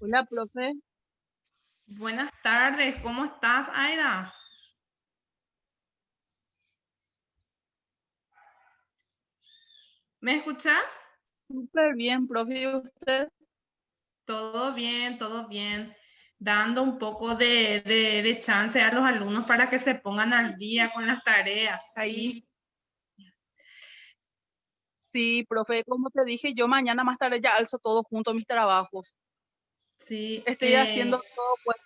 Hola, profe. Buenas tardes, ¿cómo estás, Aida? ¿Me escuchas? Súper bien, profe. ¿Y usted? Todo bien. Dando un poco de chance a los alumnos para que se pongan al día con las tareas, ¿sí? Ahí. Sí, profe, como te dije, yo mañana más tarde ya alzo todo junto mis trabajos. Sí, Estoy haciendo todo, pues,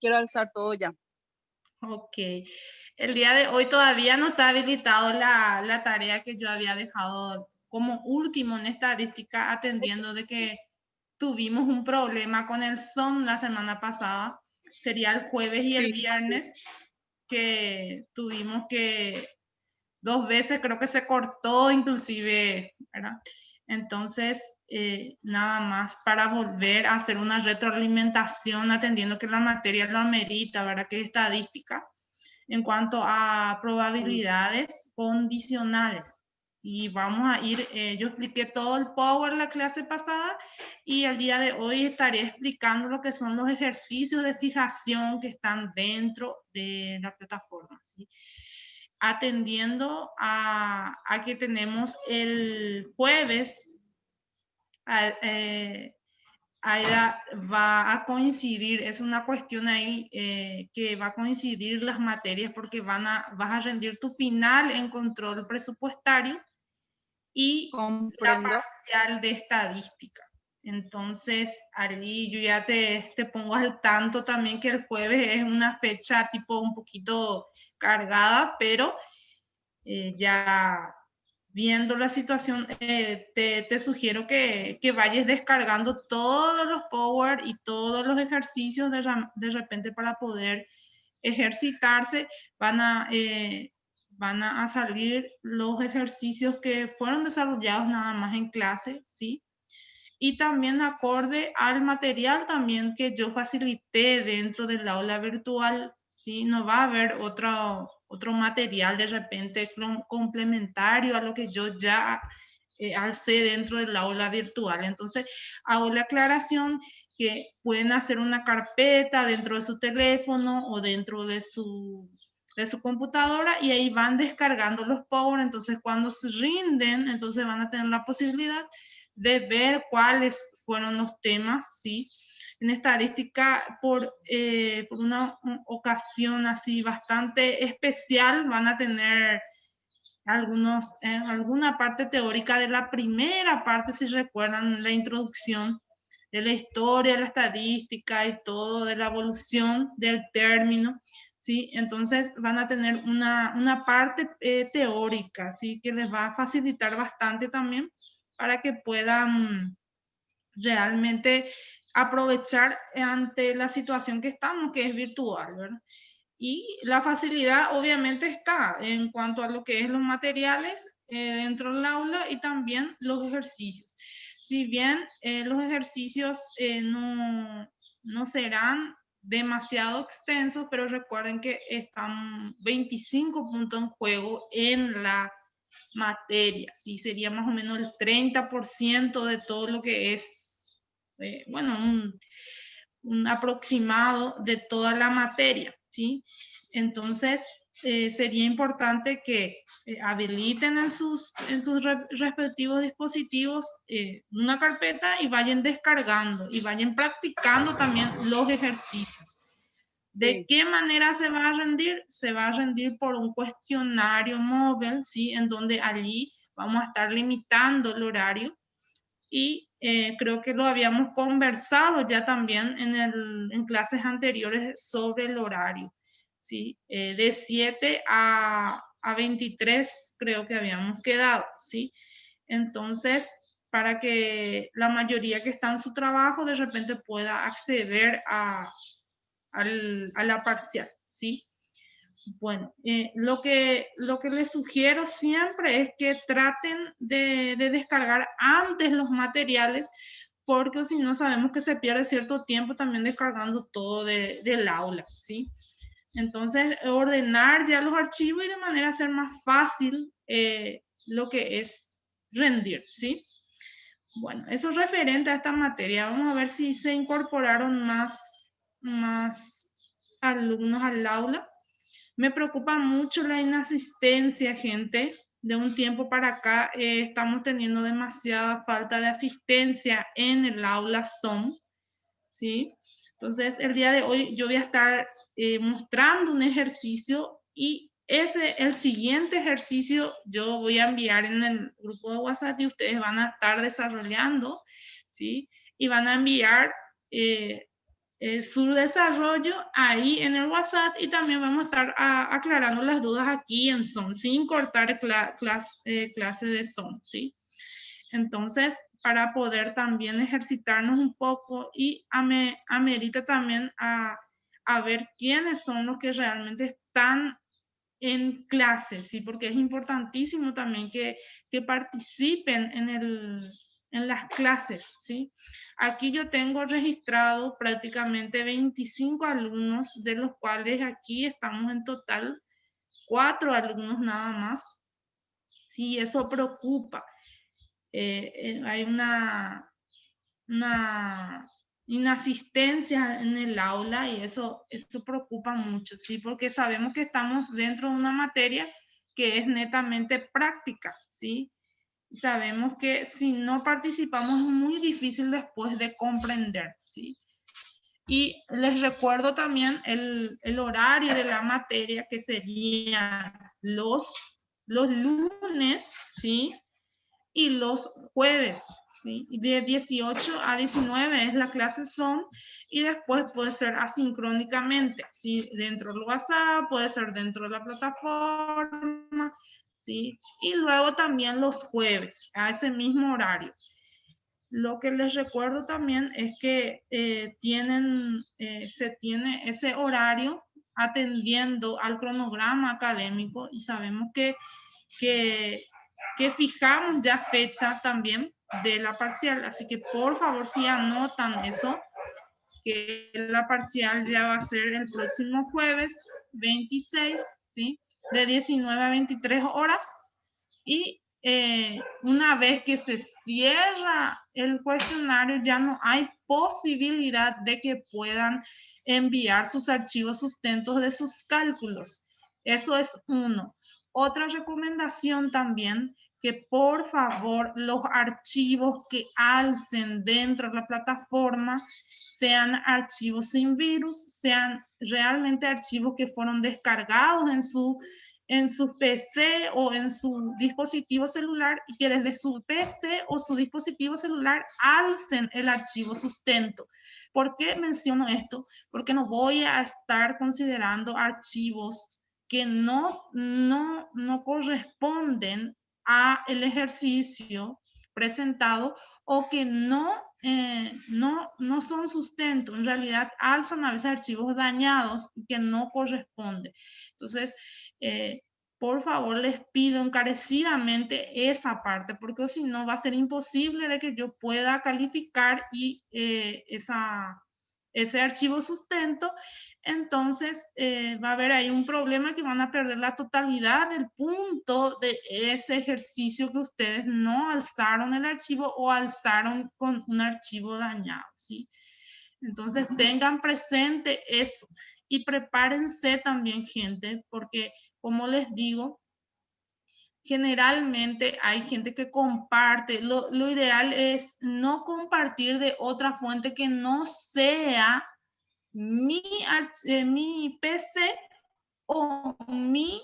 quiero alzar todo ya. ok. El día de hoy todavía no está habilitado la tarea que yo había dejado como último en estadística, atendiendo de que tuvimos un problema con el Zoom la semana pasada. Sería el jueves y el Sí, viernes que tuvimos que 2 veces creo que se cortó inclusive, ¿verdad? Entonces, nada más para volver a hacer una retroalimentación atendiendo que la materia lo amerita, ¿verdad? Que es estadística en cuanto a sí. probabilidades condicionales. Y vamos a ir, yo expliqué todo el Power la clase pasada y el día de hoy estaré explicando lo que son los ejercicios de fijación que están dentro de la plataforma, ¿sí? Atendiendo a que tenemos el jueves, eh, Aida, va a coincidir, es una cuestión ahí que va a coincidir las materias porque vas a rendir tu final en control presupuestario y la Comprendo. parcial de estadística. Entonces, allí yo ya te pongo al tanto también que el jueves es una fecha tipo un poquito cargada, pero ya viendo la situación, te sugiero que vayas descargando todos los Power y todos los ejercicios de repente para poder ejercitarse. Van a, van a salir los ejercicios que fueron desarrollados nada más en clase, ¿sí? Y también acorde al material también que yo facilité dentro del aula virtual, ¿sí? No va a haber otro material de repente complementario a lo que yo ya alcé dentro del aula virtual. Entonces, hago la aclaración que pueden hacer una carpeta dentro de su teléfono o dentro de su computadora y ahí van descargando los Power. Entonces, cuando se rinden, entonces van a tener la posibilidad de ver cuáles fueron los temas, ¿sí? En estadística, por una ocasión así bastante especial, van a tener alguna parte teórica de la primera parte, si recuerdan, la introducción de la historia, la estadística y todo, de la evolución del término, ¿sí? Entonces van a tener una parte teórica, ¿sí? Que les va a facilitar bastante también para que puedan realmente aprovechar ante la situación que estamos, que es virtual, ¿verdad? Y la facilidad obviamente está en cuanto a lo que es los materiales dentro del aula y también los ejercicios. Si bien los ejercicios no serán demasiado extensos, pero recuerden que están 25 puntos en juego en la materia, ¿sí? Sería más o menos el 30% de todo lo que es, bueno, un aproximado de toda la materia, ¿sí? Entonces, sería importante que habiliten en sus respectivos dispositivos una carpeta y vayan descargando y vayan practicando también los ejercicios. ¿De Sí, qué manera se va a rendir? Se va a rendir por un cuestionario móvil, ¿sí? En donde allí vamos a estar limitando el horario y creo que lo habíamos conversado ya también en clases anteriores sobre el horario, ¿sí? De 7 a 23 creo que habíamos quedado, ¿sí? Entonces, para que la mayoría que está en su trabajo de repente pueda acceder a la parcial, ¿sí? Bueno, lo que les sugiero siempre es que traten de descargar antes los materiales, porque si no sabemos que se pierde cierto tiempo también descargando todo del aula, ¿sí? Entonces, ordenar ya los archivos y de manera a hacer más fácil lo que es rendir, ¿sí? Bueno, eso es referente a esta materia. Vamos a ver si se incorporaron más alumnos al aula. Me preocupa mucho la inasistencia, gente. De un tiempo para acá estamos teniendo demasiada falta de asistencia en el aula Zoom, ¿sí? Entonces, el día de hoy yo voy a estar mostrando un ejercicio y el siguiente ejercicio yo voy a enviar en el grupo de WhatsApp y ustedes van a estar desarrollando, ¿sí? Y van a enviar su desarrollo ahí en el WhatsApp y también vamos a estar aclarando las dudas aquí en Zoom, sin cortar clase de Zoom, ¿sí? Entonces, para poder también ejercitarnos un poco y amerita también a ver quiénes son los que realmente están en clase, ¿sí? Porque es importantísimo también que participen en las clases, ¿sí? Aquí yo tengo registrado prácticamente 25 alumnos, de los cuales aquí estamos en total 4 alumnos nada más. Sí, eso preocupa. Hay una inasistencia en el aula y eso preocupa mucho, ¿sí? Porque sabemos que estamos dentro de una materia que es netamente práctica, ¿sí? Sabemos que si no participamos es muy difícil después de comprender, ¿sí? Y les recuerdo también el horario de la materia, que serían los lunes, ¿sí? Y los jueves, ¿sí? De 18 a 19 es la clase Zoom y después puede ser asincrónicamente, ¿sí? Dentro del WhatsApp, puede ser dentro de la plataforma, ¿sí? Y luego también los jueves, a ese mismo horario. Lo que les recuerdo también es que se tiene ese horario atendiendo al cronograma académico y sabemos que, que fijamos ya fecha también de la parcial. Así que por favor, si anotan eso, que la parcial ya va a ser el próximo jueves 26, ¿sí? De 19 a 23 horas. Y una vez que se cierra el cuestionario, ya no hay posibilidad de que puedan enviar sus archivos sustentos de sus cálculos. Eso es uno. Otra recomendación también, que por favor los archivos que alcen dentro de la plataforma sean archivos sin virus, sean realmente archivos que fueron descargados en su PC o en su dispositivo celular y que desde su PC o su dispositivo celular alcen el archivo sustento. ¿Por qué menciono esto? Porque no voy a estar considerando archivos que no corresponden a el ejercicio presentado o que no son sustento. En realidad alzan a veces archivos dañados y que no corresponden. Entonces, por favor, les pido encarecidamente esa parte, porque si no va a ser imposible de que yo pueda calificar y ese archivo sustento. Entonces va a haber ahí un problema que van a perder la totalidad del punto de ese ejercicio que ustedes no alzaron el archivo o alzaron con un archivo dañado, ¿sí? Entonces tengan presente eso y prepárense también, gente, porque como les digo, generalmente hay gente que comparte. Lo ideal es no compartir de otra fuente que no sea mi PC o mi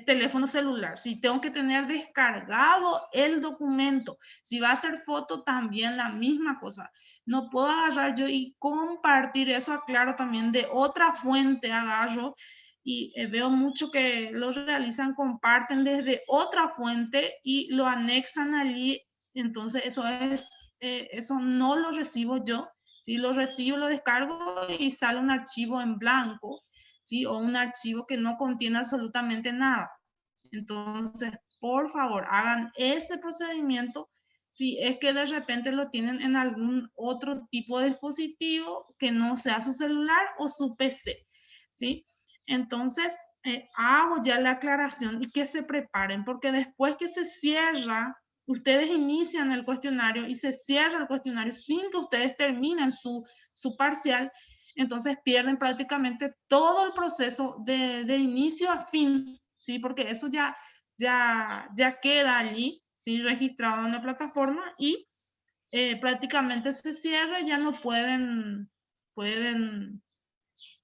teléfono celular. Si tengo que tener descargado el documento, si va a ser foto, también la misma cosa. No puedo agarrar yo y compartir eso, aclaro también de otra fuente, agarro y veo mucho que lo realizan, comparten desde otra fuente y lo anexan allí. Entonces eso no lo recibo yo. Si lo recibo, lo descargo y sale un archivo en blanco, ¿sí? O un archivo que no contiene absolutamente nada. Entonces, por favor, hagan ese procedimiento si es que de repente lo tienen en algún otro tipo de dispositivo que no sea su celular o su PC, ¿sí? Entonces, hago ya la aclaración y que se preparen, porque después que se cierra ustedes inician el cuestionario y se cierra el cuestionario sin que ustedes terminen su parcial, entonces pierden prácticamente todo el proceso de inicio a fin, ¿sí? Porque eso ya queda allí, ¿sí? Registrado en la plataforma y prácticamente se cierra, ya no pueden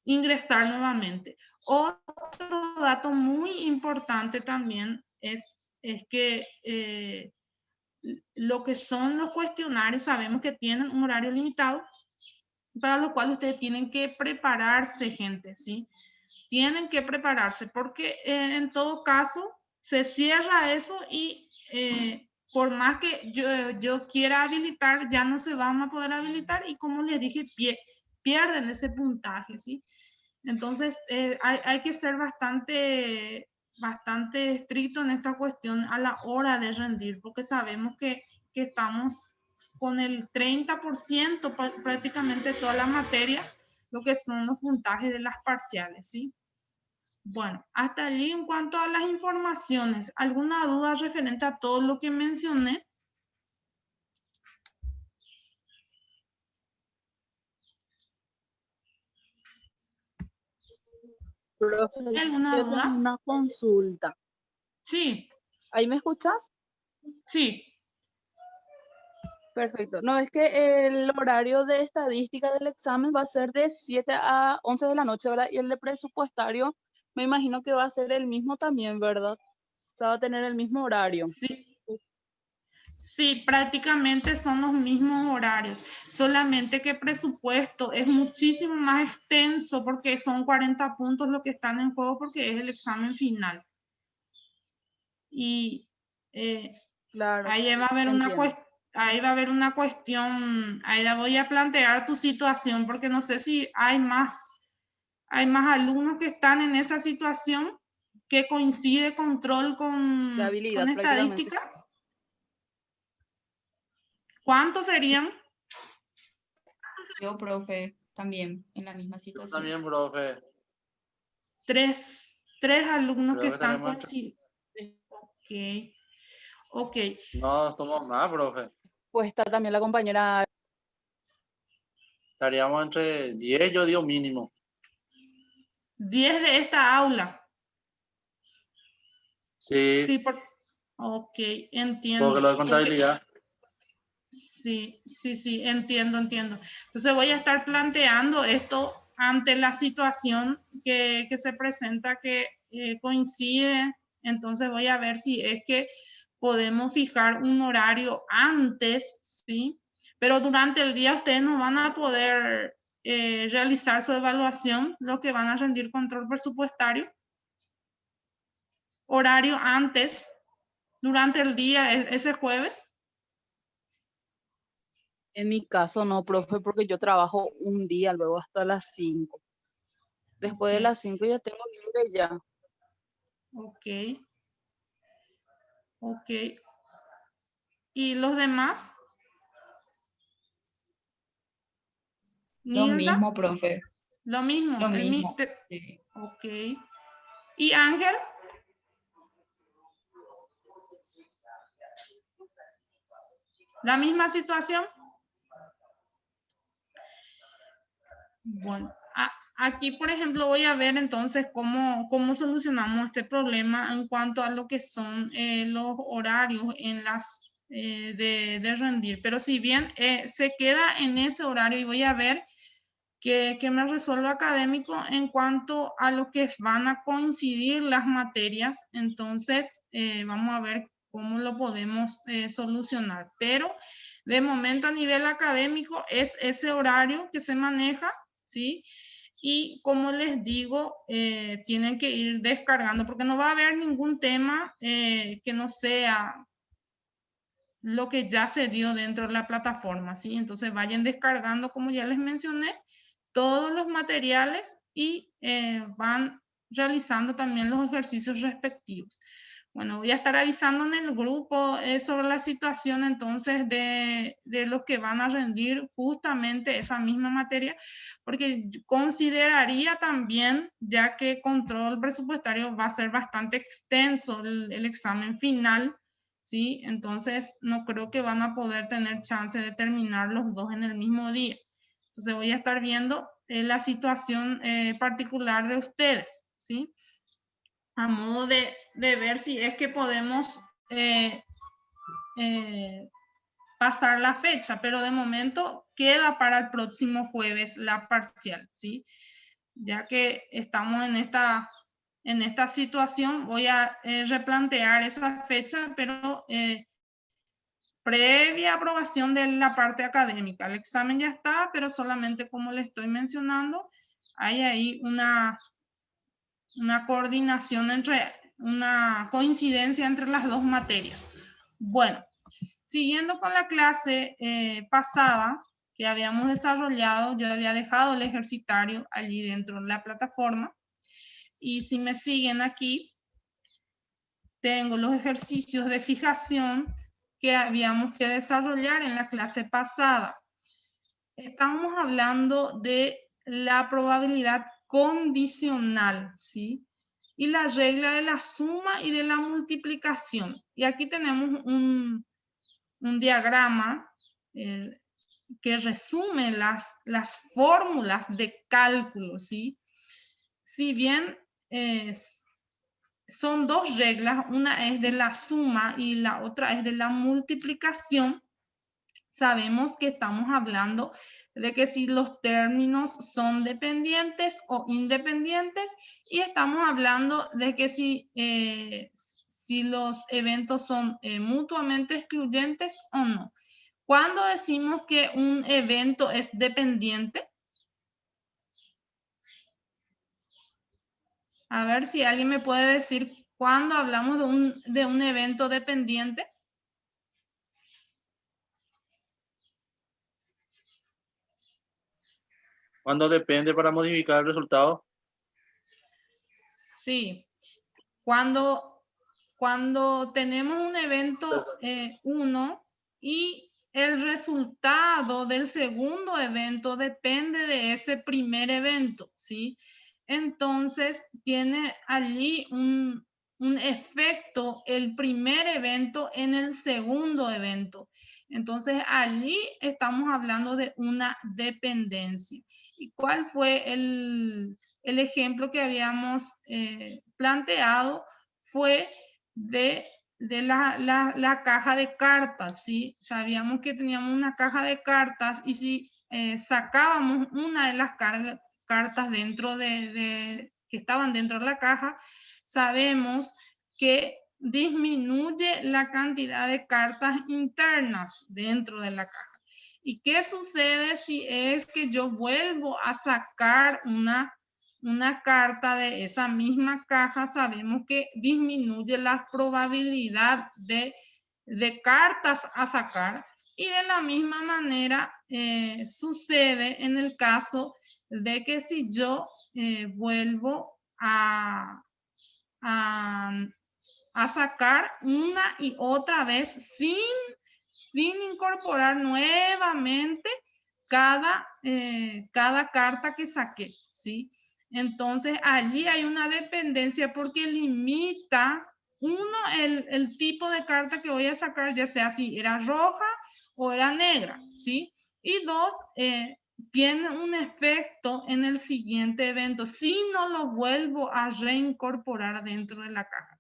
ingresar nuevamente. Otro dato muy importante también es que lo que son los cuestionarios, sabemos que tienen un horario limitado, para lo cual ustedes tienen que prepararse, gente, ¿sí? Tienen que prepararse porque en todo caso se cierra eso y por más que yo quiera habilitar, ya no se van a poder habilitar y como les dije, pierden ese puntaje, ¿sí? Entonces hay que ser bastante estricto en esta cuestión a la hora de rendir, porque sabemos que estamos con el 30% prácticamente de toda la materia, lo que son los puntajes de las parciales, ¿sí? Bueno, hasta allí en cuanto a las informaciones, ¿alguna duda referente a todo lo que mencioné? Profe, ¿Alguna yo tengo duda? una consulta. Sí, ¿Ahí me escuchas? sí. Perfecto. No, es que el horario de estadística del examen va a ser de 7 a 11 de la noche, ¿verdad? Y el de presupuestario, me imagino que va a ser el mismo también, ¿verdad? O sea, va a tener el mismo horario. Sí, sí, prácticamente son los mismos horarios, solamente que presupuesto es muchísimo más extenso porque son 40 puntos lo que están en juego porque es el examen final. Y Claro, ahí va a haber entiendo. ahí va a haber una cuestión, ahí la voy a plantear tu situación porque no sé si hay más alumnos que están en esa situación que coincide control De con habilidad prácticamente. estadística. ¿Cuántos serían? Yo, profe, también en la misma Yo situación. también, profe. Tres alumnos que Creo que están tenemos coincidiendo. Ok, ok. No, somos más, profe. Pues está también la compañera. Estaríamos entre 10, yo digo mínimo. 10 de esta aula. Sí, Sí, ok, entiendo. porque lo de contabilidad. Sí, entiendo. Entonces voy a estar planteando esto ante la situación que se presenta que coincide. Entonces voy a ver si es que podemos fijar un horario antes, ¿sí? Pero durante el día ustedes no van a poder realizar su evaluación, lo que van a rendir control presupuestario. Horario antes, durante el día, ese jueves. En mi caso no, profe, porque yo trabajo un día, luego hasta las 5. Después de Ok, las 5 ya tengo libre ya. ok. Ok. ¿Y los demás? Lo Nilda, mismo, profe. lo mismo. Lo mismo. Sí. Ok. ¿Y Ángel? ¿La misma situación? Bueno, aquí, por ejemplo, voy a ver entonces cómo solucionamos este problema en cuanto a lo que son los horarios en las de rendir. Pero si bien se queda en ese horario y voy a ver que me resuelva académico en cuanto a lo que van a coincidir las materias, entonces vamos a ver cómo lo podemos solucionar. Pero de momento a nivel académico es ese horario que se maneja, ¿sí? Y como les digo, tienen que ir descargando porque no va a haber ningún tema que no sea lo que ya se dio dentro de la plataforma, ¿sí? Entonces vayan descargando, como ya les mencioné, todos los materiales y van realizando también los ejercicios respectivos. Bueno, voy a estar avisando en el grupo sobre la situación entonces de los que van a rendir justamente esa misma materia, porque consideraría también, ya que control presupuestario va a ser bastante extenso el examen final, ¿sí? Entonces, no creo que van a poder tener chance de terminar los dos en el mismo día. Entonces, voy a estar viendo la situación particular de ustedes, ¿sí? A modo de ver si es que podemos pasar la fecha, pero de momento queda para el próximo jueves la parcial, ¿sí? Ya que estamos en esta situación, voy a replantear esa fecha, pero previa aprobación de la parte académica. El examen ya está, pero solamente como le estoy mencionando, hay ahí una coordinación una coincidencia entre las dos materias. Bueno, siguiendo con la clase pasada que habíamos desarrollado, yo había dejado el ejercitario allí dentro de la plataforma. Y si me siguen aquí, tengo los ejercicios de fijación que habíamos que desarrollar en la clase pasada. Estamos hablando de la probabilidad condicional, ¿sí? Y la regla de la suma y de la multiplicación. Y aquí tenemos un diagrama que resume las fórmulas de cálculo, ¿sí? Si bien son dos reglas, una es de la suma y la otra es de la multiplicación, sabemos que estamos hablando de que si los términos son dependientes o independientes, y estamos hablando de que si los eventos son mutuamente excluyentes o no. ¿Cuándo decimos que un evento es dependiente? A ver si alguien me puede decir cuándo hablamos de un evento dependiente. ¿Cuándo depende para modificar el resultado? Sí, cuando tenemos un evento 1 y el resultado del segundo evento depende de ese primer evento, ¿sí? Entonces, tiene allí un efecto el primer evento en el segundo evento. Entonces, allí estamos hablando de una dependencia. ¿Y cuál fue el ejemplo que habíamos planteado? Fue de la caja de cartas, ¿sí? Sabíamos que teníamos una caja de cartas y si sacábamos una de las cartas dentro que estaban dentro de la caja, sabemos que disminuye la cantidad de cartas internas dentro de la caja. ¿Y qué sucede si es que yo vuelvo a sacar una carta de esa misma caja? Sabemos que disminuye la probabilidad de cartas a sacar, y de la misma manera sucede en el caso de que si yo vuelvo a sacar una y otra vez sin incorporar nuevamente cada carta que saqué, ¿sí? Entonces, allí hay una dependencia porque limita, uno, el tipo de carta que voy a sacar, ya sea si era roja o era negra, ¿sí? Y dos, tiene un efecto en el siguiente evento si no lo vuelvo a reincorporar dentro de la caja.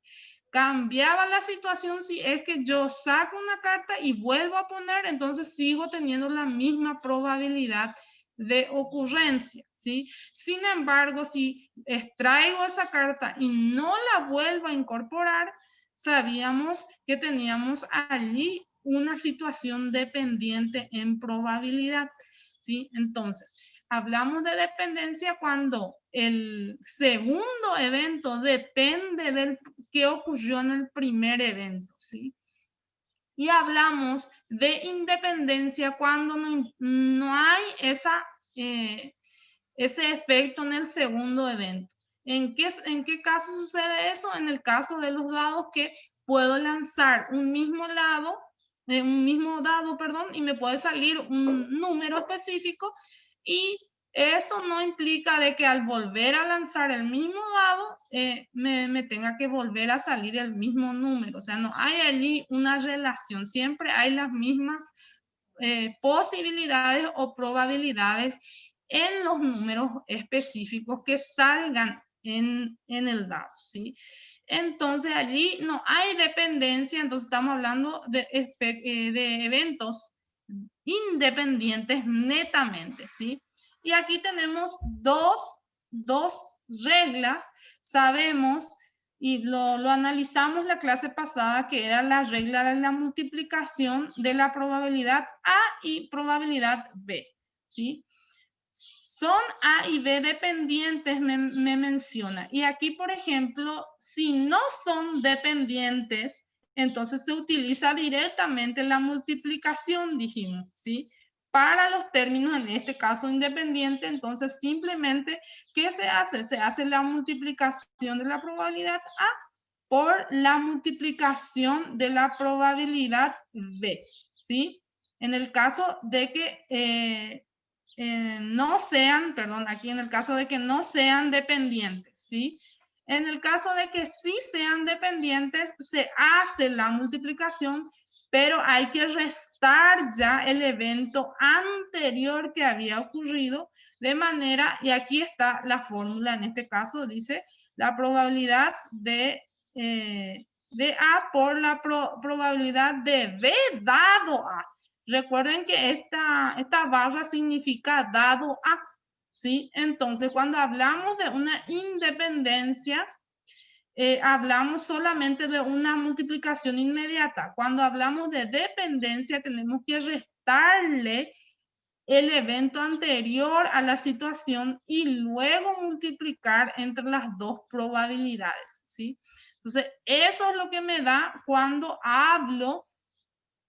Cambiaba la situación si es que yo saco una carta y vuelvo a poner, entonces sigo teniendo la misma probabilidad de ocurrencia, ¿sí? Sin embargo, si extraigo esa carta y no la vuelvo a incorporar, sabíamos que teníamos allí una situación dependiente en probabilidad, ¿sí? Entonces, hablamos de dependencia cuando el segundo evento depende del que ocurrió en el primer evento, ¿sí? Y hablamos de independencia cuando no hay ese efecto en el segundo evento. ¿En qué caso sucede eso? En el caso de los dados, que puedo lanzar un mismo dado, y me puede salir un número específico, y Eso no implica de que al volver a lanzar el mismo dado, me tenga que volver a salir el mismo número. O sea, no hay allí una relación. Siempre hay las mismas posibilidades o probabilidades en los números específicos que salgan en el dado, ¿sí? Entonces allí no hay dependencia, entonces estamos hablando de eventos independientes netamente, ¿sí? Y aquí tenemos dos reglas. Sabemos, y lo analizamos la clase pasada, que era la regla de la multiplicación de la probabilidad A y probabilidad B, ¿sí? Son A y B dependientes, me menciona. Y aquí, por ejemplo, si no son dependientes, entonces se utiliza directamente la multiplicación, dijimos, ¿sí? Para los términos, en este caso independiente, entonces simplemente, ¿qué se hace? Se hace la multiplicación de la probabilidad A por la multiplicación de la probabilidad B, ¿sí? En el caso de que no sean, perdón, aquí en el caso de que no sean dependientes, ¿sí? En el caso de que sí sean dependientes, se hace la multiplicación, pero hay que restar ya el evento anterior que había ocurrido, de manera, y aquí está la fórmula, en este caso dice la probabilidad de A por la probabilidad de B dado A. Recuerden que esta barra significa dado A, ¿sí? Entonces, cuando hablamos de una independencia, hablamos solamente de una multiplicación inmediata. Cuando hablamos de dependencia, tenemos que restarle el evento anterior a la situación y luego multiplicar entre las dos probabilidades, ¿sí? Entonces, eso es lo que me da cuando hablo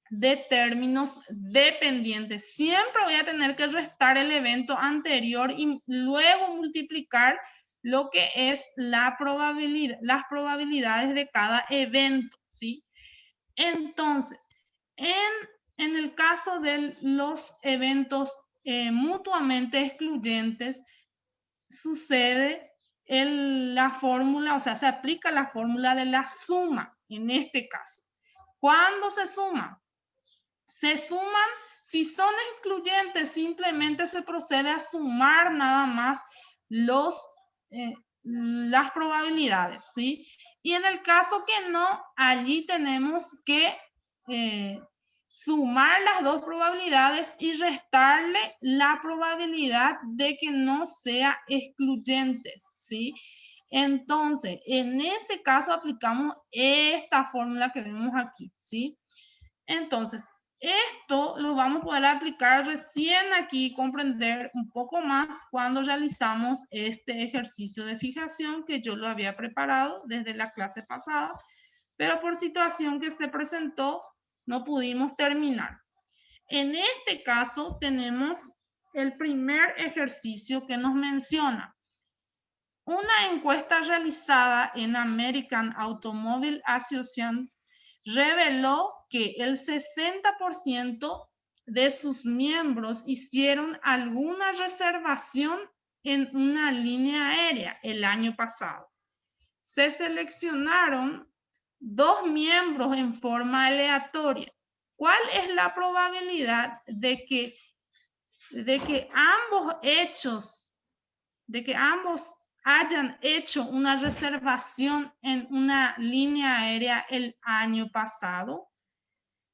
de términos dependientes. Siempre voy a tener que restar el evento anterior y luego multiplicar lo que es la probabilidad, las probabilidades de cada evento, ¿sí? Entonces, en el caso de los eventos mutuamente excluyentes, sucede la fórmula, o sea, se aplica la fórmula de la suma en este caso. ¿Cuándo se suma? Se suman, si son excluyentes, simplemente se procede a sumar nada más las probabilidades, ¿sí? Y en el caso que no, allí tenemos que sumar las dos probabilidades y restarle la probabilidad de que no sea excluyente, ¿sí? Entonces, en ese caso aplicamos esta fórmula que vemos aquí, ¿sí? Entonces, esto lo vamos a poder aplicar recién aquí, comprender un poco más cuando realizamos este ejercicio de fijación que yo lo había preparado desde la clase pasada, pero por situación que se presentó no pudimos terminar. En este caso tenemos el primer ejercicio que nos menciona. Una encuesta realizada en American Automobile Association reveló que el 60% de sus miembros hicieron alguna reservación en una línea aérea el año pasado. Se seleccionaron 2 miembros en forma aleatoria. ¿Cuál es la probabilidad de que ambos hayan hecho una reservación en una línea aérea el año pasado?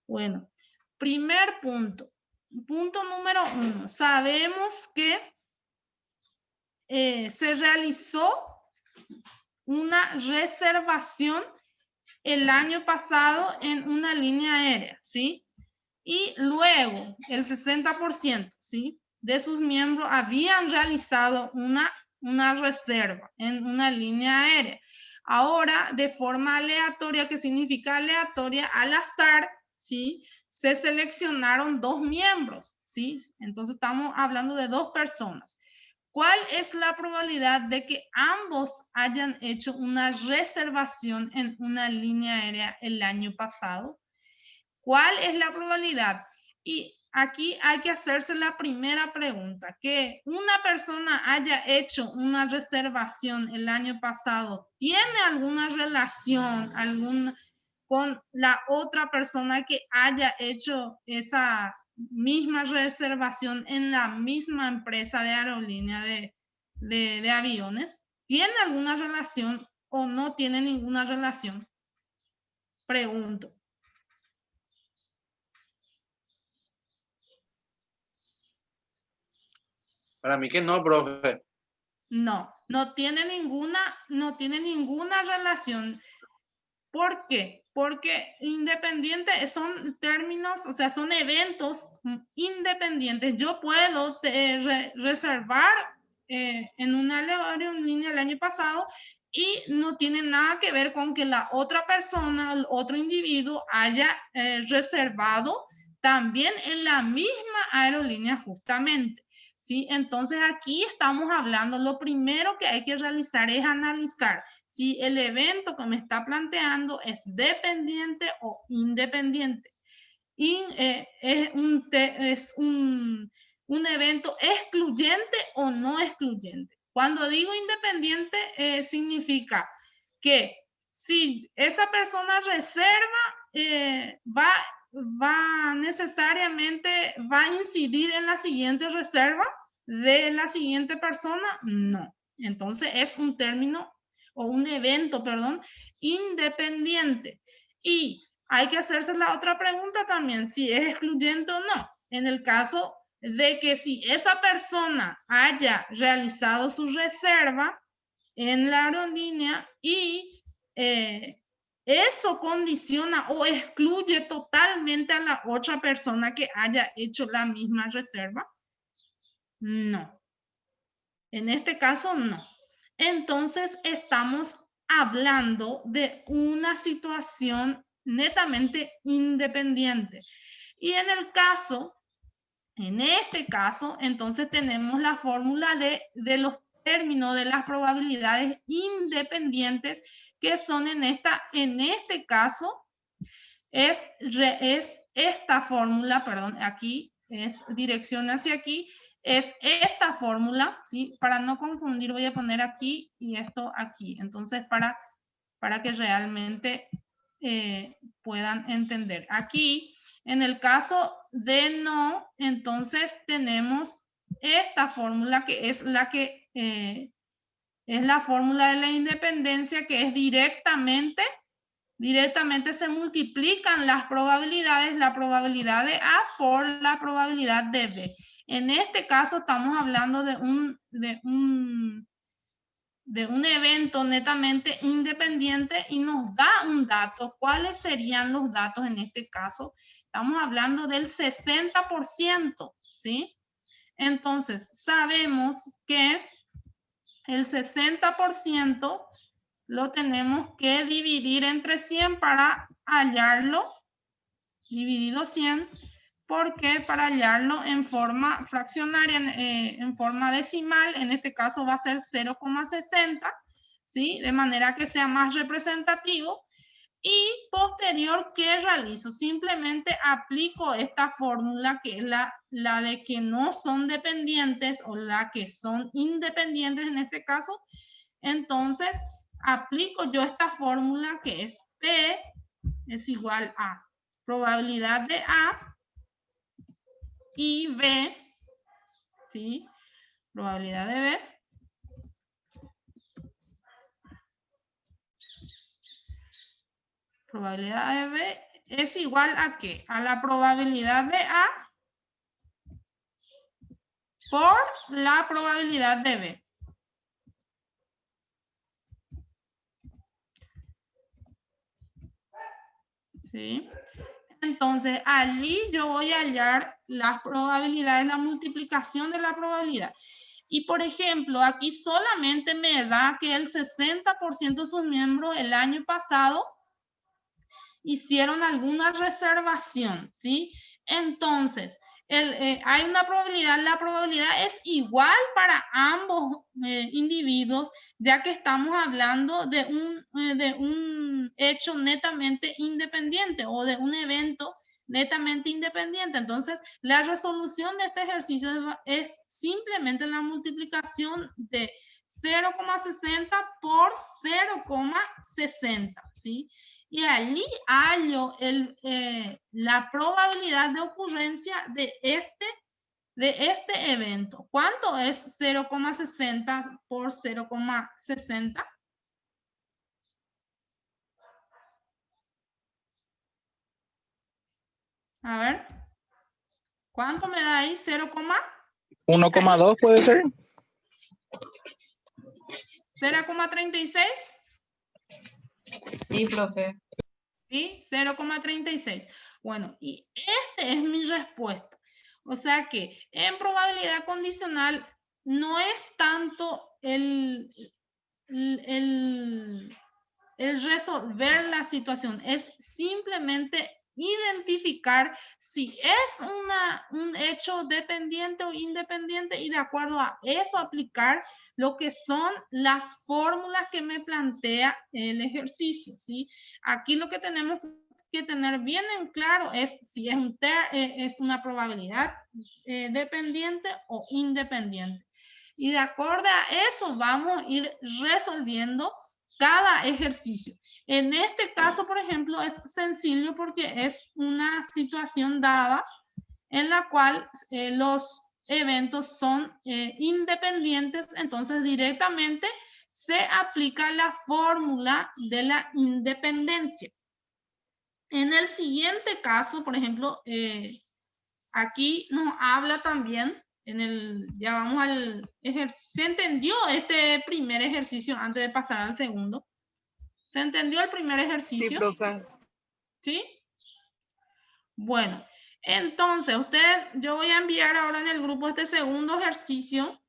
Bueno, primer punto. Punto número 1. Sabemos que se realizó una reservación el año pasado en una línea aérea, ¿sí? Y luego el 60%, ¿sí? De sus miembros habían realizado una reserva en una línea aérea. Ahora, de forma aleatoria, ¿qué significa aleatoria? Al azar, ¿sí? Se seleccionaron 2 miembros, ¿sí? Entonces estamos hablando de 2 personas. ¿Cuál es la probabilidad de que ambos hayan hecho una reservación en una línea aérea el año pasado? ¿Cuál es la probabilidad? Y aquí hay que hacerse la primera pregunta, que una persona haya hecho una reservación el año pasado, ¿tiene alguna relación con la otra persona que haya hecho esa misma reservación en la misma empresa de aerolínea de aviones? ¿Tiene alguna relación o no tiene ninguna relación? Pregunto. Para mí que no, profe. No tiene ninguna relación. ¿Por qué? Porque independiente son términos, o sea, son eventos independientes. Yo puedo reservar en una aerolínea el año pasado y no tiene nada que ver con que la otra persona, el otro individuo haya reservado también en la misma aerolínea justamente. ¿Sí? Entonces aquí estamos hablando, lo primero que hay que realizar es analizar si el evento que me está planteando es dependiente o independiente. Es un evento excluyente o no excluyente. Cuando digo independiente, significa que si esa persona reserva, necesariamente va a incidir en la siguiente reserva de la siguiente persona, no. Entonces es un término o un evento, perdón, independiente. Y hay que hacerse la otra pregunta también, si es excluyente o no. En el caso de que si esa persona haya realizado su reserva en la aerolínea y eso condiciona o excluye totalmente a la otra persona que haya hecho la misma reserva, no. En este caso, no. Entonces, estamos hablando de una situación netamente independiente. Y en este caso, entonces tenemos la fórmula de los términos de las probabilidades independientes que son en este caso es esta fórmula, perdón, aquí es dirección hacia aquí, es esta fórmula, ¿sí? Para no confundir voy a poner aquí y esto aquí. Entonces, para que realmente puedan entender. Aquí, en el caso de no, entonces tenemos esta fórmula que es la que es la fórmula de la independencia, que es directamente se multiplican las probabilidades, la probabilidad de A por la probabilidad de B. En este caso estamos hablando de un evento netamente independiente y nos da un dato. ¿Cuáles serían los datos en este caso? Estamos hablando del 60%, ¿sí? Entonces, sabemos que el 60% lo tenemos que dividir entre 100 para hallarlo, dividido 100, porque para hallarlo en forma fraccionaria, en forma decimal, en este caso va a ser 0,60, ¿sí? De manera que sea más representativo. Y posterior, ¿qué realizo? Simplemente aplico esta fórmula que es la de que no son dependientes o la que son independientes en este caso. Entonces, aplico yo esta fórmula que es P es igual a probabilidad de A y B, ¿sí? Probabilidad de B. Probabilidad de B es igual a ¿qué? A la probabilidad de A por la probabilidad de B. ¿Sí? Entonces, allí yo voy a hallar las probabilidades, la multiplicación de la probabilidad. Y, por ejemplo, aquí solamente me da que el 60% de sus miembros el año pasado hicieron alguna reservación, ¿sí? Entonces, hay una probabilidad, la probabilidad es igual para ambos individuos, ya que estamos hablando de un hecho netamente independiente o de un evento netamente independiente. Entonces, la resolución de este ejercicio es simplemente la multiplicación de 0,60 por 0,60, ¿sí? Y allí hallo la probabilidad de ocurrencia de este evento. ¿Cuánto es 0,60 por 0,60? A ver. ¿Cuánto me da ahí? 1,2 puede ser. 0,36. Sí, profe. ¿Sí? 0,36. Bueno, y esta es mi respuesta. O sea que en probabilidad condicional no es tanto el resolver la situación, es simplemente identificar si es un hecho dependiente o independiente y de acuerdo a eso aplicar lo que son las fórmulas que me plantea el ejercicio, ¿sí? Aquí lo que tenemos que tener bien en claro es si es una probabilidad dependiente o independiente. Y de acuerdo a eso vamos a ir resolviendo cada ejercicio. En este caso, por ejemplo, es sencillo porque es una situación dada en la cual los eventos son independientes, entonces directamente se aplica la fórmula de la independencia. En el siguiente caso, por ejemplo, aquí nos habla también, ya vamos al ejercicio. ¿Se entendió este primer ejercicio antes de pasar al segundo? ¿Se entendió el primer ejercicio? Sí, profe. ¿Sí? Bueno, entonces yo voy a enviar ahora en el grupo este segundo ejercicio.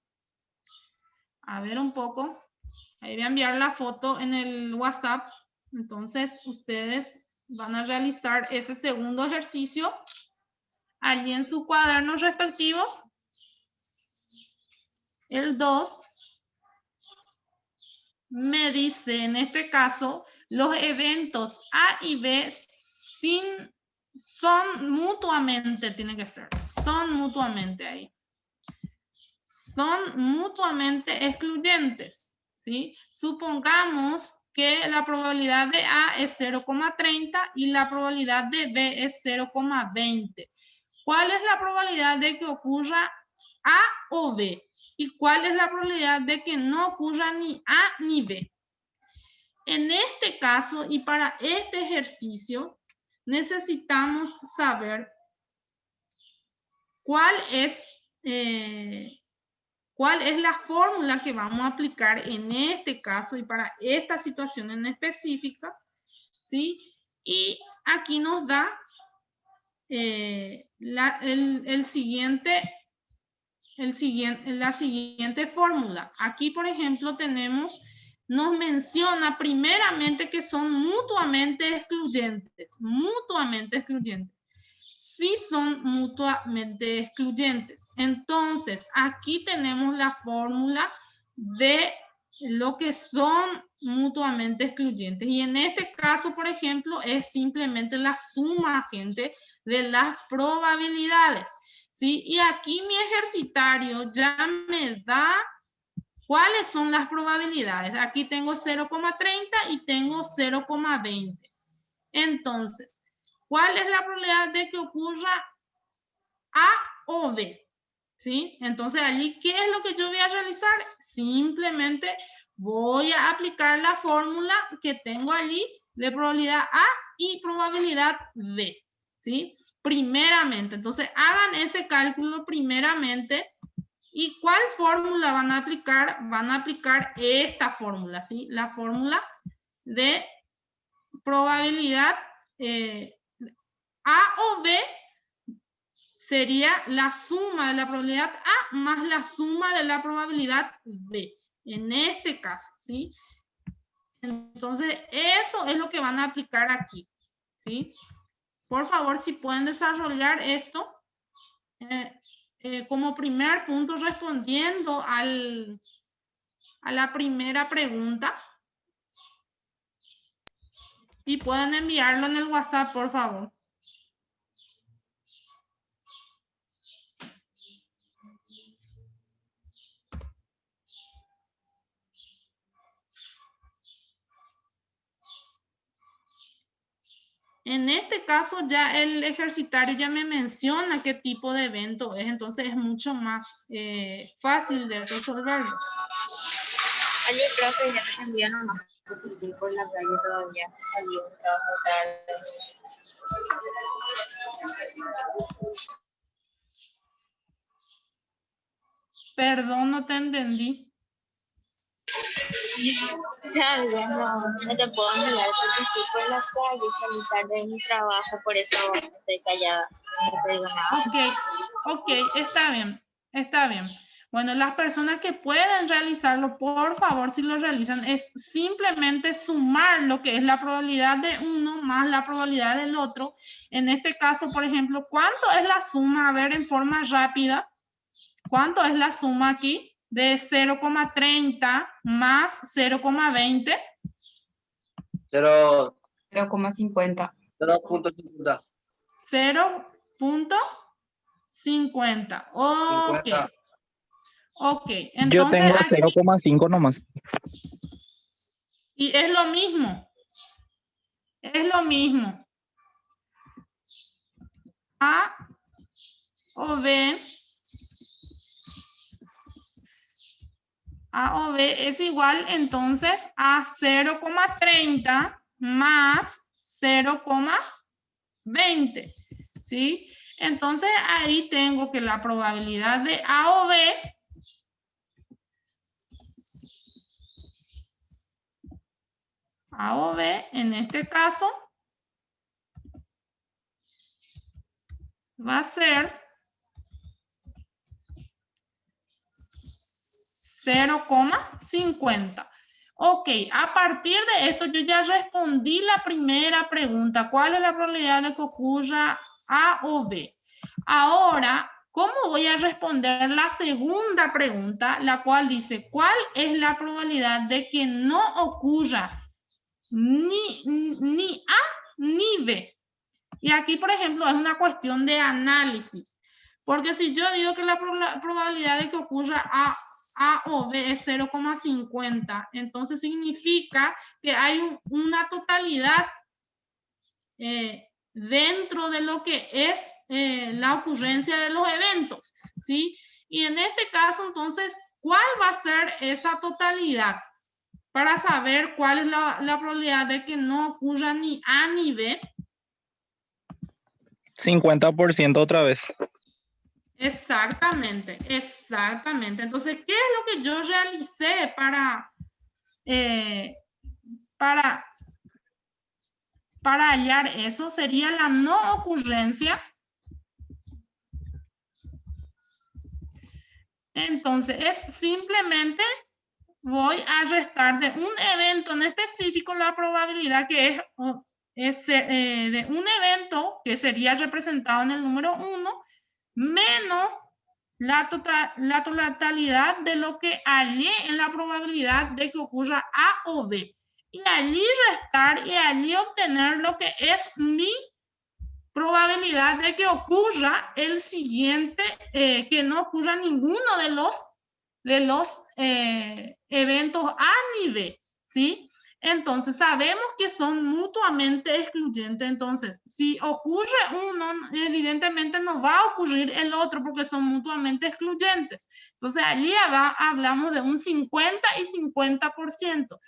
A ver un poco. Ahí voy a enviar la foto en el WhatsApp. Entonces ustedes van a realizar ese segundo ejercicio allí en sus cuadernos respectivos. El 2 me dice, en este caso, los eventos A y B son mutuamente, tiene que ser, son mutuamente ahí. Son mutuamente excluyentes, ¿sí? Supongamos que la probabilidad de A es 0,30 y la probabilidad de B es 0,20. ¿Cuál es la probabilidad de que ocurra A o B? ¿Y cuál es la probabilidad de que no ocurra ni A ni B? En este caso y para este ejercicio necesitamos saber cuál es la fórmula que vamos a aplicar en este caso y para esta situación en específica, ¿sí? Y aquí nos da la siguiente fórmula. Aquí, por ejemplo, nos menciona primeramente que son mutuamente excluyentes. Mutuamente excluyentes. Sí son mutuamente excluyentes. Entonces, aquí tenemos la fórmula de lo que son mutuamente excluyentes. Y en este caso, por ejemplo, es simplemente la suma, gente, de las probabilidades. ¿Sí? Y aquí mi ejercitario ya me da cuáles son las probabilidades. Aquí tengo 0,30 y tengo 0,20. Entonces, ¿cuál es la probabilidad de que ocurra A o B? ¿Sí? Entonces, allí, ¿qué es lo que yo voy a realizar? Simplemente voy a aplicar la fórmula que tengo allí de probabilidad A y probabilidad B. ¿Sí? Primeramente. Entonces, hagan ese cálculo primeramente. ¿Y cuál fórmula van a aplicar? Van a aplicar esta fórmula, ¿sí? La fórmula de probabilidad A o B sería la suma de la probabilidad A más la suma de la probabilidad B. En este caso, ¿sí? Entonces, eso es lo que van a aplicar aquí, ¿sí? Por favor, si pueden desarrollar esto como primer punto respondiendo a la primera pregunta. Y pueden enviarlo en el WhatsApp, por favor. En este caso ya el ejercitario ya me menciona qué tipo de evento es, entonces es mucho más fácil de resolverlo. Oye, profe, ya me envió nomás porque estoy por la calle todavía. Salí un trabajo tarde. Perdón, no te entendí. Tal vez no te puedo enviar porque estoy por la calle, salí tarde de mi trabajo, por eso estoy callada. No te digo nada. Ok, está bien, está bien. Bueno, las personas que pueden realizarlo, por favor, si lo realizan, es simplemente sumar lo que es la probabilidad de uno más la probabilidad del otro. En este caso, por ejemplo, ¿cuánto es la suma? A ver, en forma rápida, ¿cuánto es la suma aquí? De 0,30 más 0,20. 0,50. 0.50. 0,50. Ok. 50. Ok, Yo entonces tengo aquí, 0,5 nomás. y es lo mismo. Es lo mismo. A o B. A o B es igual entonces a 0,30 más 0,20. ¿Sí? Entonces ahí tengo que la probabilidad de A o B en este caso va a ser 0,50. Ok, a partir de esto yo ya respondí la primera pregunta. ¿Cuál es la probabilidad de que ocurra A o B? Ahora, ¿cómo voy a responder la segunda pregunta? La cual dice, ¿cuál es la probabilidad de que no ocurra ni A ni B? Y aquí, por ejemplo, es una cuestión de análisis. Porque si yo digo que la probabilidad de que ocurra A o B es 0,50, entonces significa que hay una totalidad dentro de lo que es la ocurrencia de los eventos, ¿sí? Y en este caso, entonces, ¿cuál va a ser esa totalidad? Para saber cuál es la probabilidad de que no ocurra ni A ni B. 50% otra vez. Exactamente, exactamente. Entonces, ¿qué es lo que yo realicé para hallar eso? Sería la no ocurrencia. Entonces, es simplemente voy a restar de un evento en específico la probabilidad que es de un evento que sería representado en el número 1 menos la totalidad de lo que hallé en la probabilidad de que ocurra A o B. Y allí restar y allí obtener lo que es mi probabilidad de que ocurra el siguiente, que no ocurra ninguno de los eventos A ni B, ¿sí? Entonces, sabemos que son mutuamente excluyentes. Entonces, si ocurre uno, evidentemente no va a ocurrir el otro porque son mutuamente excluyentes. Entonces, allí hablamos de un 50 y 50%.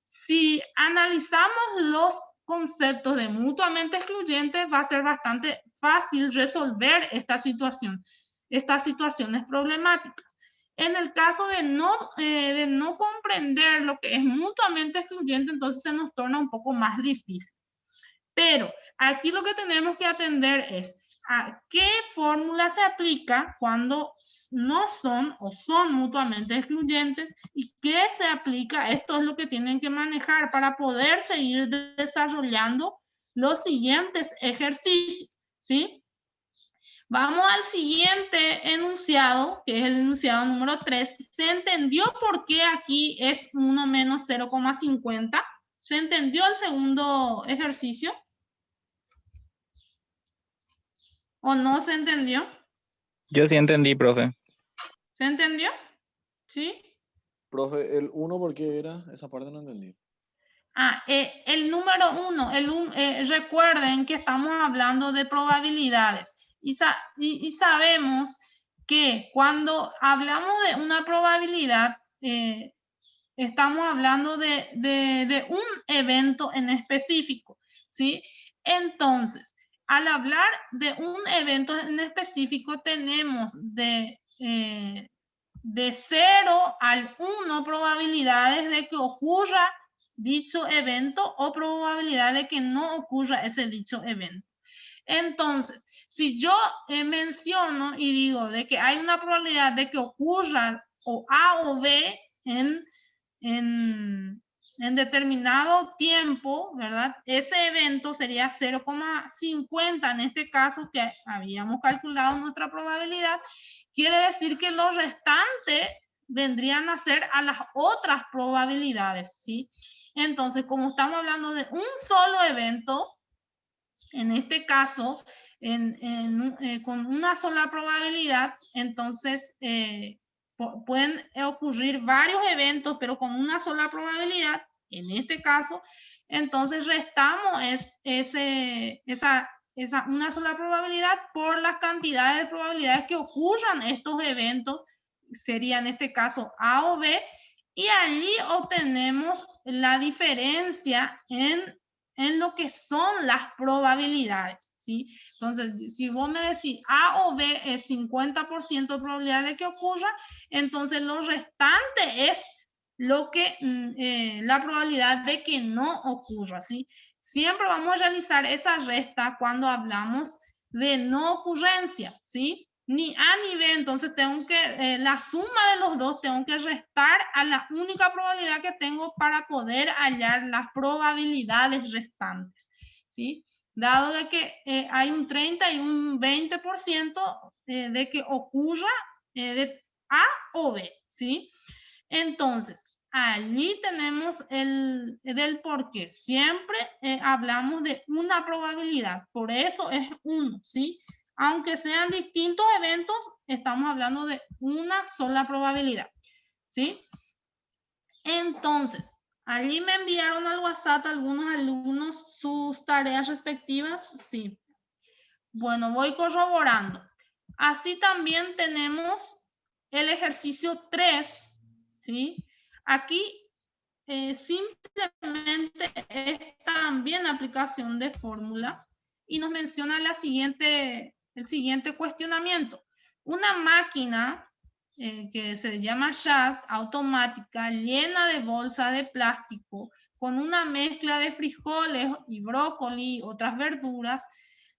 Si analizamos los conceptos de mutuamente excluyentes, va a ser bastante fácil resolver estas situaciones problemáticas. En el caso de no comprender lo que es mutuamente excluyente, entonces se nos torna un poco más difícil. Pero aquí lo que tenemos que atender es a qué fórmula se aplica cuando no son o son mutuamente excluyentes y qué se aplica. Esto es lo que tienen que manejar para poder seguir desarrollando los siguientes ejercicios, ¿sí? Vamos al siguiente enunciado, que es el enunciado número 3. ¿Se entendió por qué aquí es 1 menos 0,50? ¿Se entendió el segundo ejercicio? ¿O no se entendió? Yo sí entendí, profe. ¿Se entendió? ¿Sí? Profe, el 1, ¿por qué era? Esa parte no entendí. El número 1, recuerden que estamos hablando de probabilidades y sabemos que cuando hablamos de una probabilidad, estamos hablando de un evento en específico, ¿sí? Entonces, al hablar de un evento en específico, tenemos de 0 al 1 probabilidades de que ocurra dicho evento o probabilidad de que no ocurra ese dicho evento. Entonces, si yo menciono y digo de que hay una probabilidad de que ocurra o A o B en determinado tiempo, ¿verdad? Ese evento sería 0,50 en este caso que habíamos calculado nuestra probabilidad. Quiere decir que los restantes vendrían a ser a las otras probabilidades, ¿sí? Entonces, como estamos hablando de un solo evento, en este caso, con una sola probabilidad, entonces pueden ocurrir varios eventos, pero con una sola probabilidad, en este caso, entonces restamos una sola probabilidad por las cantidades de probabilidades que ocurran estos eventos, sería en este caso A o B, y allí obtenemos la diferencia en lo que son las probabilidades, ¿sí? Entonces, si vos me decís A o B es 50% de probabilidad de que ocurra, entonces lo restante es lo que, la probabilidad de que no ocurra, ¿sí? Siempre vamos a realizar esa resta cuando hablamos de no ocurrencia, ¿sí? Ni A ni B, entonces tengo que, la suma de los dos tengo que restar a la única probabilidad que tengo para poder hallar las probabilidades restantes, ¿sí? Dado de que hay un 30 y un 20% de que ocurra de A o B, ¿sí? Entonces, allí tenemos del por qué. Siempre hablamos de una probabilidad, por eso es 1, ¿sí? Aunque sean distintos eventos, estamos hablando de una sola probabilidad, ¿sí? Entonces, allí me enviaron al WhatsApp algunos alumnos sus tareas respectivas, sí. Bueno, voy corroborando. Así también tenemos el ejercicio 3, ¿sí? Aquí simplemente es también aplicación de fórmula y nos menciona el siguiente cuestionamiento. Una máquina que se llama Shark automática llena de bolsas de plástico con una mezcla de frijoles y brócoli y otras verduras.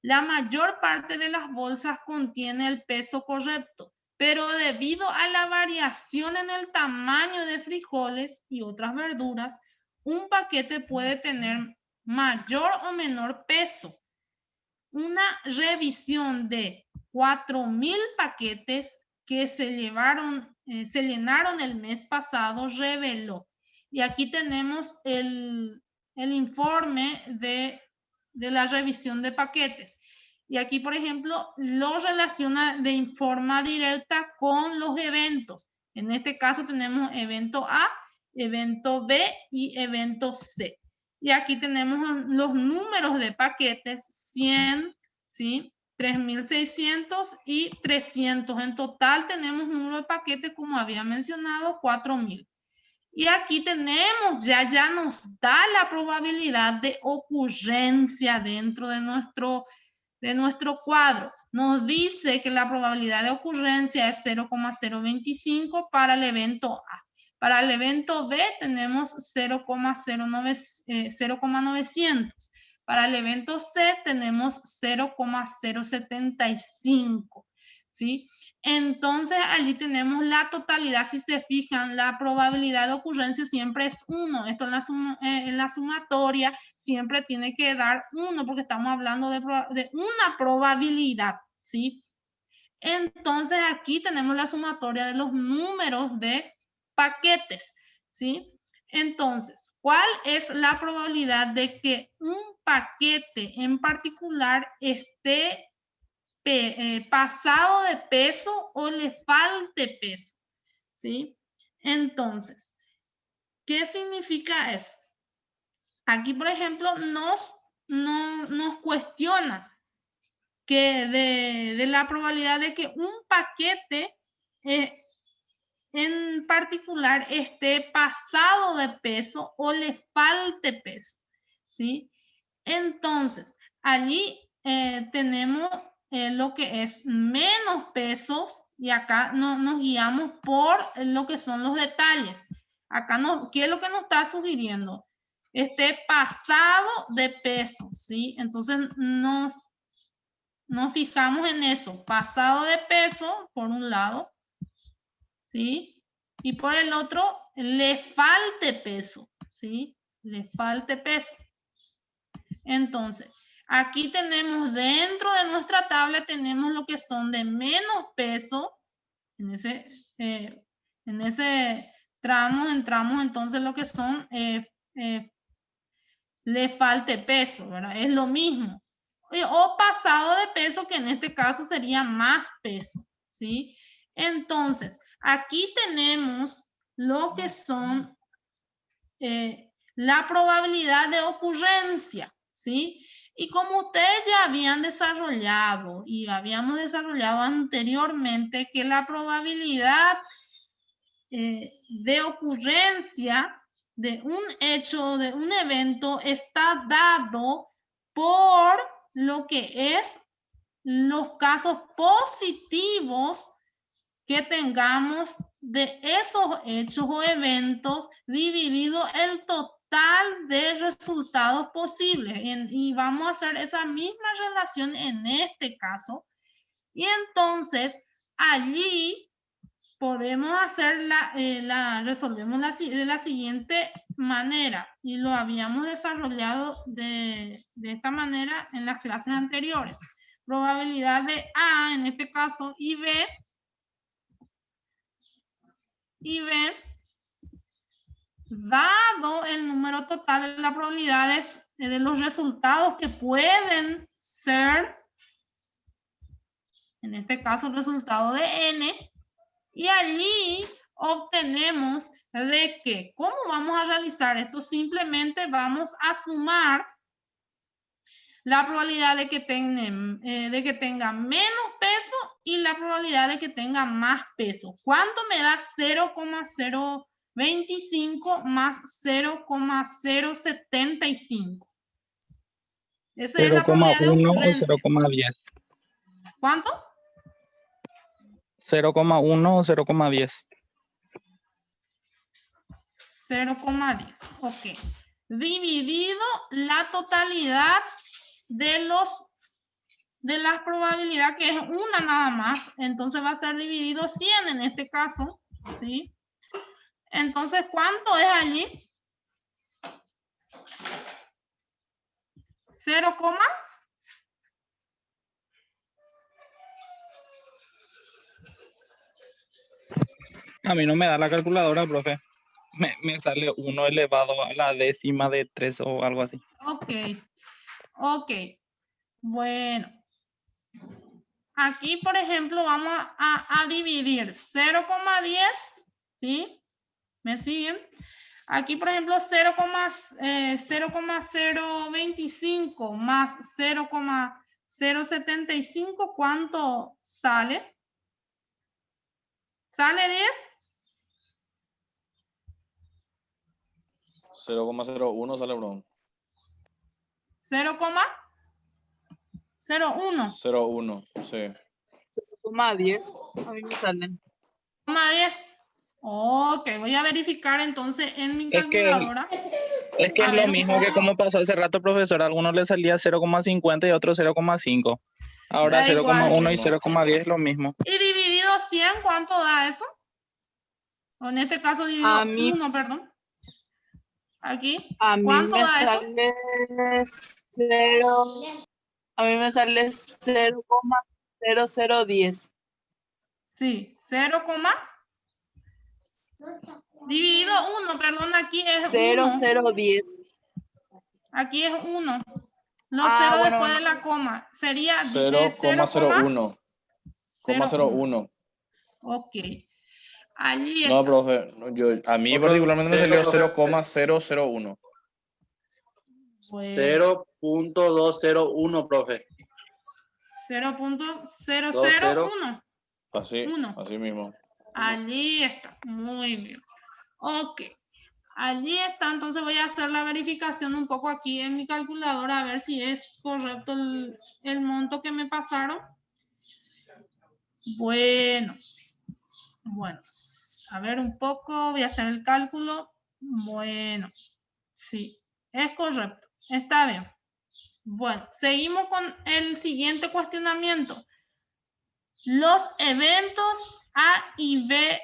La mayor parte de las bolsas contiene el peso correcto, pero debido a la variación en el tamaño de frijoles y otras verduras, un paquete puede tener mayor o menor peso. Una revisión de 4,000 paquetes que se llenaron el mes pasado reveló. Y aquí tenemos el informe de la revisión de paquetes. Y aquí, por ejemplo, lo relaciona de forma directa con los eventos. En este caso tenemos evento A, evento B y evento C. Y aquí tenemos los números de paquetes, 100, ¿sí? 3,600 y 300. En total tenemos un número de paquetes, como había mencionado, 4,000. Y aquí tenemos, ya nos da la probabilidad de ocurrencia dentro de nuestro cuadro. Nos dice que la probabilidad de ocurrencia es 0,025 para el evento A. Para el evento B tenemos 0,900. Para el evento C tenemos 0,075, ¿sí? Entonces, allí tenemos la totalidad. Si se fijan, la probabilidad de ocurrencia siempre es 1. Esto en la sumatoria siempre tiene que dar 1 porque estamos hablando de una probabilidad, ¿sí? Entonces, aquí tenemos la sumatoria de los números de paquetes, ¿sí? Entonces, ¿cuál es la probabilidad de que un paquete en particular esté pasado de peso o le falte peso? ¿Sí? Entonces, ¿qué significa eso? Aquí, por ejemplo, nos cuestiona que de la probabilidad de que un paquete en particular esté pasado de peso o le falte peso, ¿sí? Entonces, allí tenemos lo que es menos pesos y acá nos guiamos por lo que son los detalles. Acá ¿qué es lo que nos está sugiriendo? Esté pasado de peso, ¿sí? Entonces nos fijamos en eso, pasado de peso por un lado, ¿sí? Y por el otro, le falte peso, ¿sí? Le falte peso. Entonces, aquí tenemos dentro de nuestra tabla, tenemos lo que son de menos peso. En ese tramo entramos entonces lo que son le falte peso, ¿verdad? Es lo mismo. O pasado de peso, que en este caso sería más peso, ¿sí? Entonces, aquí tenemos lo que son la probabilidad de ocurrencia, ¿sí? Y como ustedes ya habían desarrollado y habíamos desarrollado anteriormente que la probabilidad de ocurrencia de un hecho, de un evento, está dado por lo que es los casos positivos que tengamos de esos hechos o eventos dividido el total de resultados posibles. Y vamos a hacer esa misma relación en este caso. Y entonces allí podemos hacer resolvemos de la siguiente manera, y lo habíamos desarrollado de esta manera en las clases anteriores. Probabilidad de A, en este caso, y B, dado el número total de las probabilidades de los resultados que pueden ser, en este caso, el resultado de N, y allí obtenemos de que, ¿cómo vamos a realizar esto? Simplemente vamos a sumar la probabilidad de que tenga menos peso y la probabilidad de que tenga más peso. ¿Cuánto me da 0,025 más 0,075? Esa es la probabilidad de 0,1 o ocurrencia. 0,10. ¿Cuánto? 0,1 o 0,10. 0,10. Ok. Dividido la totalidad de la probabilidad, que es una nada más, entonces va a ser dividido 100 en este caso, ¿sí? Entonces, ¿cuánto es allí? 0, A mí no me da la calculadora, profe. Me sale 1 elevado a la décima de 3 o algo así. Ok. Bueno. Aquí, por ejemplo, vamos a dividir 0,10, ¿sí? ¿Me siguen? Aquí, por ejemplo, 0,025 más 0,075, ¿cuánto sale? ¿Sale 10? 0,01 sale, bro. 0,01. 0,1, sí. 10. A mí me salen. 0,10. Ok, voy a verificar entonces en mi Es que calculadora. Es A lo ver, mismo que como pasó hace rato, profesor. A algunos les salía 0,50 y a otros 0,5. Ahora Da igual. 0,1 y 0,10 es lo mismo. Y dividido 100, ¿cuánto da eso? O en este caso dividido A mí- 1, perdón. Aquí. A mí ¿Cuánto me da esto? sale 0. A mí me sale 0,0010. Sí, 0, dividido 1, perdón, aquí es 1. 0010. Aquí es 1. Los ceros después de la coma. Sería 0,01. 0,01. Ok. Allí No, está. profe, a mí particularmente me salió 0,001. Bueno. 0.201, profe. 0.001. Así, Uno. así mismo. Allí está. Muy bien. Ok. Allí está. Entonces voy a hacer la verificación un poco aquí en mi calculadora a ver si es correcto el monto que me pasaron. Bueno. Bueno. A ver un poco. Voy a hacer el cálculo. Bueno. Sí. Es correcto. Está bien. Bueno. Seguimos con el siguiente cuestionamiento. Los eventos A y B,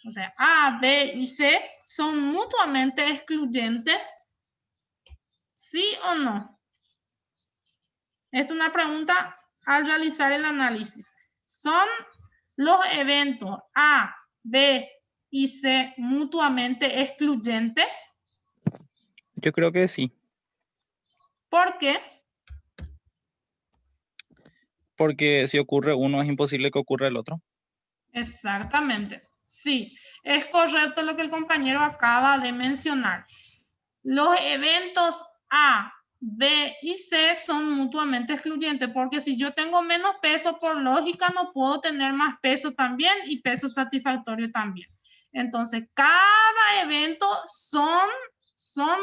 o sea, A, B y C, ¿son mutuamente excluyentes? ¿Sí o no? Esta es una pregunta al realizar el análisis. ¿Son los eventos A, B y C mutuamente excluyentes? Yo creo que sí. ¿Por qué? Porque si ocurre uno, es imposible que ocurra el otro. Exactamente. Sí, es correcto lo que el compañero acaba de mencionar. Los eventos A, B y C son mutuamente excluyentes porque si yo tengo menos peso, por lógica no puedo tener más peso también y peso satisfactorio también. Entonces, cada evento son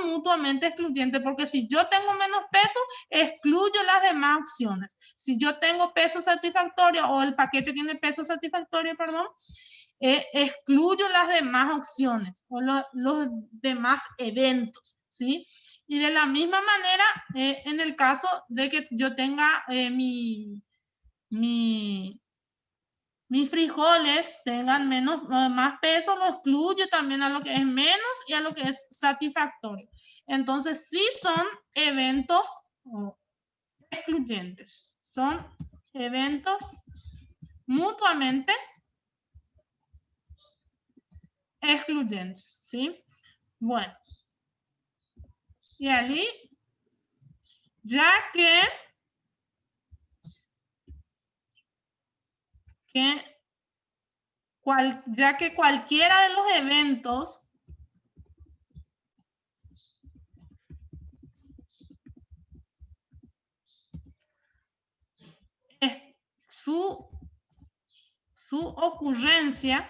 mutuamente excluyentes porque si yo tengo menos peso, excluyo las demás opciones. Si yo tengo peso satisfactorio o el paquete tiene peso satisfactorio, perdón, excluyo las demás opciones o los demás eventos, ¿sí? Y de la misma manera, en el caso de que yo tenga mis frijoles tengan más peso, lo excluyo también a lo que es menos y a lo que es satisfactorio. Entonces, sí son eventos excluyentes. Son eventos mutuamente excluyentes, ¿sí? Bueno. Y allí, ya que cualquiera de los eventos su ocurrencia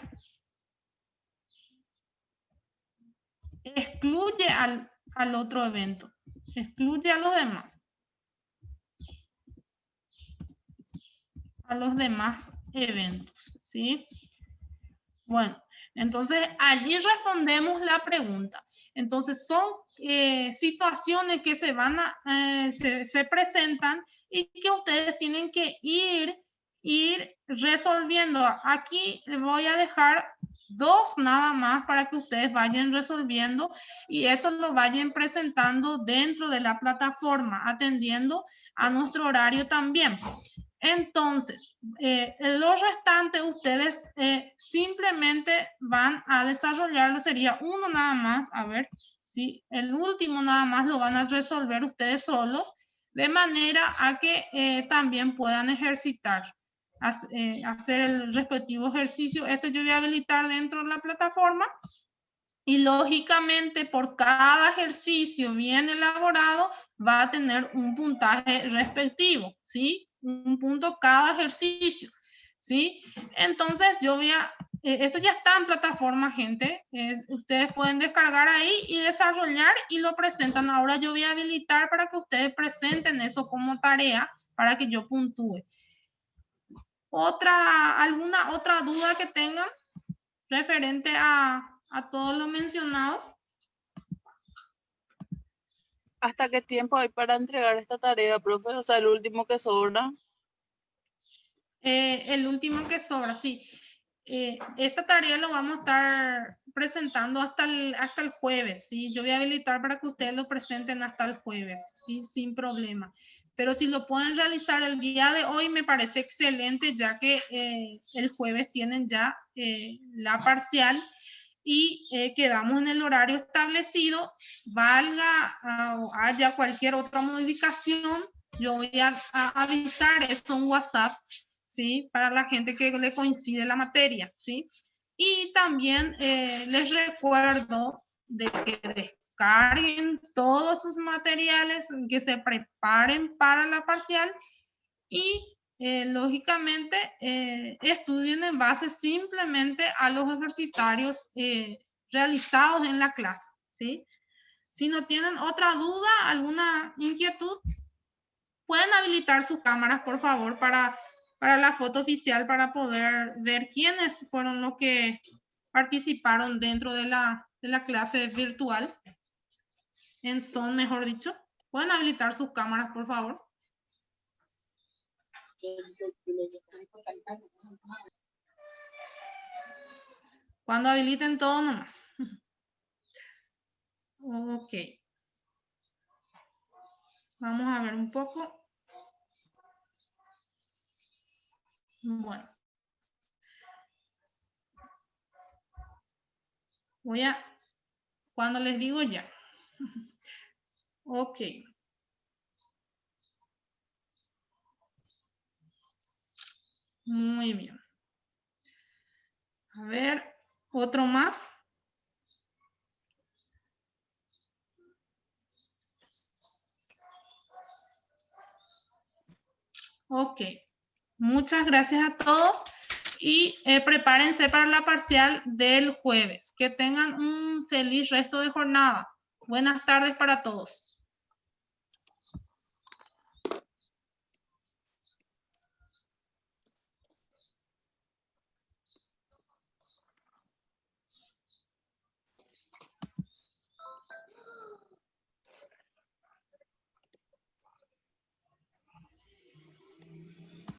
excluye al otro evento, excluye a los demás eventos, ¿sí? Bueno, entonces allí respondemos la pregunta. Entonces son situaciones que se presentan y que ustedes tienen que ir resolviendo. Aquí les voy a dejar 2 nada más para que ustedes vayan resolviendo y eso lo vayan presentando dentro de la plataforma, atendiendo a nuestro horario también. Entonces, los restantes ustedes simplemente van a desarrollarlo, sería uno nada más, a ver, ¿sí? El último nada más lo van a resolver ustedes solos, de manera a que también puedan ejercitar, hacer el respectivo ejercicio. Esto yo voy a habilitar dentro de la plataforma. Y lógicamente por cada ejercicio bien elaborado va a tener un puntaje respectivo, ¿sí? Un punto cada ejercicio, ¿sí? Entonces yo voy a, esto ya está en plataforma, gente. Ustedes pueden descargar ahí y desarrollar y lo presentan. Ahora yo voy a habilitar para que ustedes presenten eso como tarea para que yo puntúe. ¿Alguna otra duda que tengan referente a todo lo mencionado? ¿Hasta qué tiempo hay para entregar esta tarea, profe? O sea, el último que sobra. El último que sobra, sí. Esta tarea lo vamos a estar presentando hasta el jueves, ¿sí? Yo voy a habilitar para que ustedes lo presenten hasta el jueves, ¿sí? Sin problema. Pero si lo pueden realizar el día de hoy, me parece excelente, ya que el jueves tienen ya la parcial y quedamos en el horario establecido. Valga o haya cualquier otra modificación, yo voy a avisar esto en WhatsApp, ¿sí? Para la gente que le coincide la materia, ¿sí? Y también les recuerdo de que carguen todos sus materiales, que se preparen para la parcial y lógicamente estudien en base simplemente a los ejercitarios realizados en la clase, ¿sí? Si no tienen otra duda, alguna inquietud, pueden habilitar sus cámaras, por favor, para la foto oficial, para poder ver quiénes fueron los que participaron dentro de la clase virtual. En Zoom, mejor dicho. Pueden habilitar sus cámaras, por favor. Cuando habiliten todo nomás. Ok. Vamos a ver un poco. Bueno. Voy a, cuando les digo ya. Ok. Muy bien. A ver, otro más. Ok. Muchas gracias a todos y prepárense para la parcial del jueves. Que tengan un feliz resto de jornada. Buenas tardes para todos.